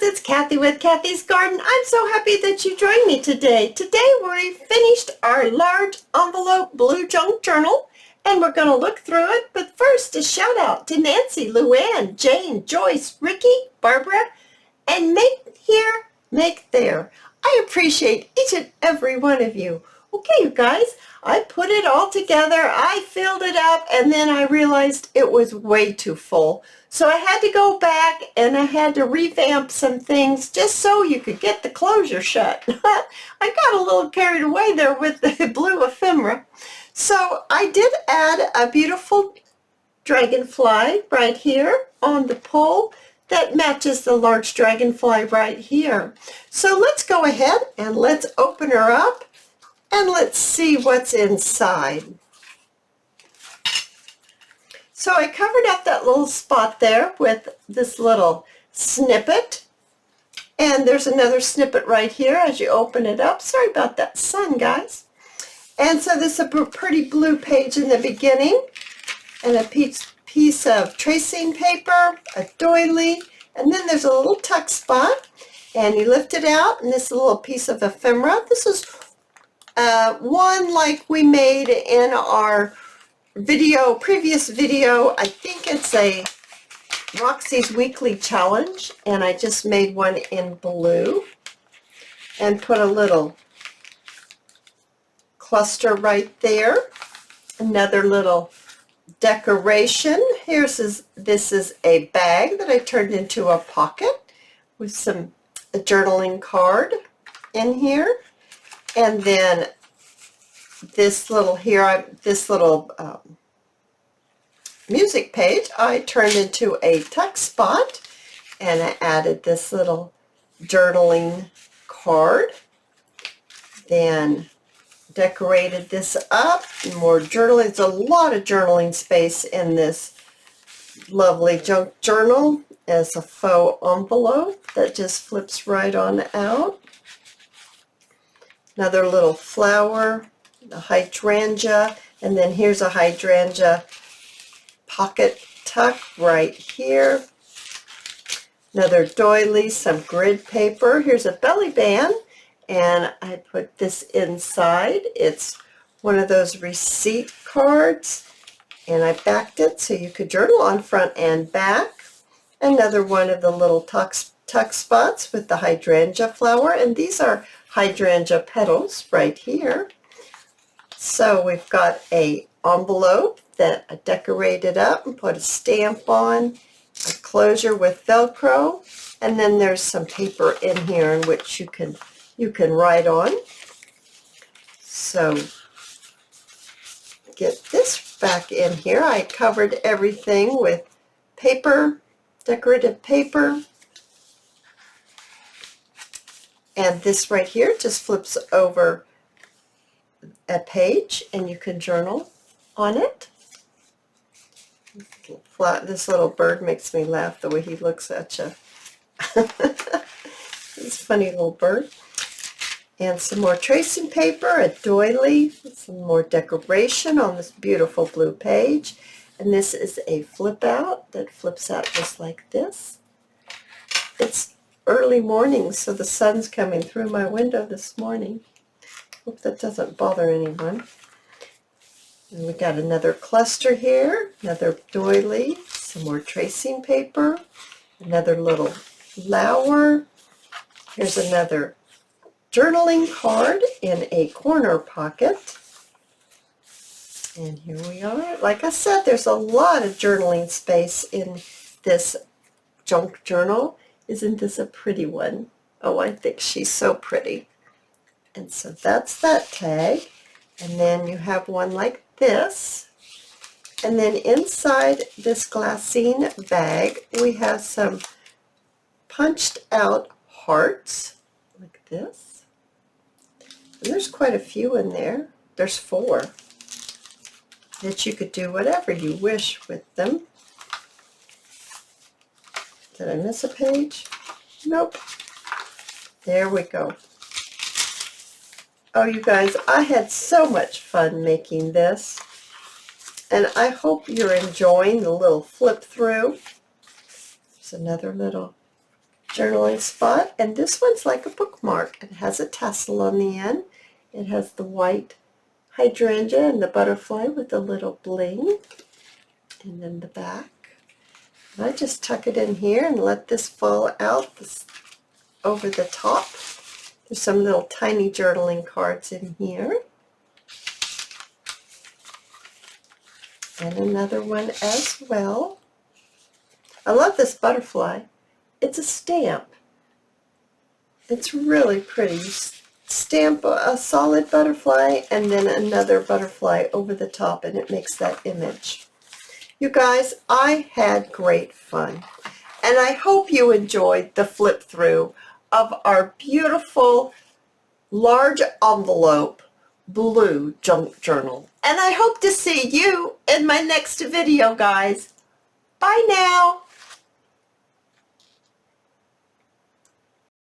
it's Kathy with Kathy's Garden. I'm so happy that you joined me today. Today we finished our large envelope blue junk journal and we're going to look through it. But first, a shout out to Nancy, Luann, Jane, Joyce, Ricky, Barbara, and Make Here, Make There. I appreciate each and every one of you. Okay, you guys, I put it all together, I filled it up, and then I realized it was way too full. So I had to go back and I had to revamp some things just so you could get the closure shut. I got a little carried away there with the blue ephemera. So I did add a beautiful dragonfly right here on the pole that matches the large dragonfly right here. So let's go ahead and let's open her up and let's see what's inside. So I covered up that little spot there with this little snippet. And there's another snippet right here as you open it up. Sorry about that sun, guys. And so this is a pretty blue page in the beginning, and a piece of tracing paper, a doily, and then there's a little tuck spot, and you lift it out, and this is a little piece of ephemera. This is one like we made in our previous video. I think it's a Roxy's Weekly Challenge, and I just made one in blue and put a little cluster right there. Another little decoration. This is a bag that I turned into a pocket with a journaling card in here. And then this little music page I turned into a tuck spot, and I added this little journaling card. Then decorated this up, more journaling. There's a lot of journaling space in this lovely junk journal as a faux envelope that just flips right on out. Another little flower, a hydrangea, and then here's a hydrangea pocket tuck right here. Another doily, some grid paper. Here's a belly band, and I put this inside. It's one of those receipt cards, and I backed it so you could journal on front and back. Another one of the little tuck spots with the hydrangea flower, and these are hydrangea petals right here. So we've got a envelope that I decorated up and put a stamp on, a closure with Velcro, and then there's some paper in here in which you can write on. So get this back in here. I covered everything with paper, decorative paper. And this right here just flips over a page and you can journal on it. This little bird makes me laugh the way he looks at you. He's a funny little bird. And some more tracing paper, a doily, some more decoration on this beautiful blue page. And this is a flip out that flips out just like this. It's early morning, so the sun's coming through my window this morning. Hope that doesn't bother anyone. And we got another cluster here, another doily, some more tracing paper, another little flower. Here's another journaling card in a corner pocket. And here we are. Like I said, there's a lot of journaling space in this junk journal. Isn't this a pretty one? Oh, I think she's so pretty. And so that's that tag. And then you have one like this. And then inside this glassine bag, we have some punched out hearts like this. And there's quite a few in there. There's 4 that you could do whatever you wish with them. Did I miss a page? Nope. There we go. Oh, you guys, I had so much fun making this. And I hope you're enjoying the little flip through. There's another little journaling spot, and this one's like a bookmark. It has a tassel on the end. It has the white hydrangea and the butterfly with a little bling, and then the back. And I just tuck it in here and let this fall out over the top. There's some little tiny journaling cards in here. And another one as well. I love this butterfly. It's a stamp. It's really pretty. You stamp a solid butterfly and then another butterfly over the top, and it makes that image. You guys, I had great fun. And I hope you enjoyed the flip through of our beautiful large envelope blue junk journal. And I hope to see you in my next video, guys. Bye now.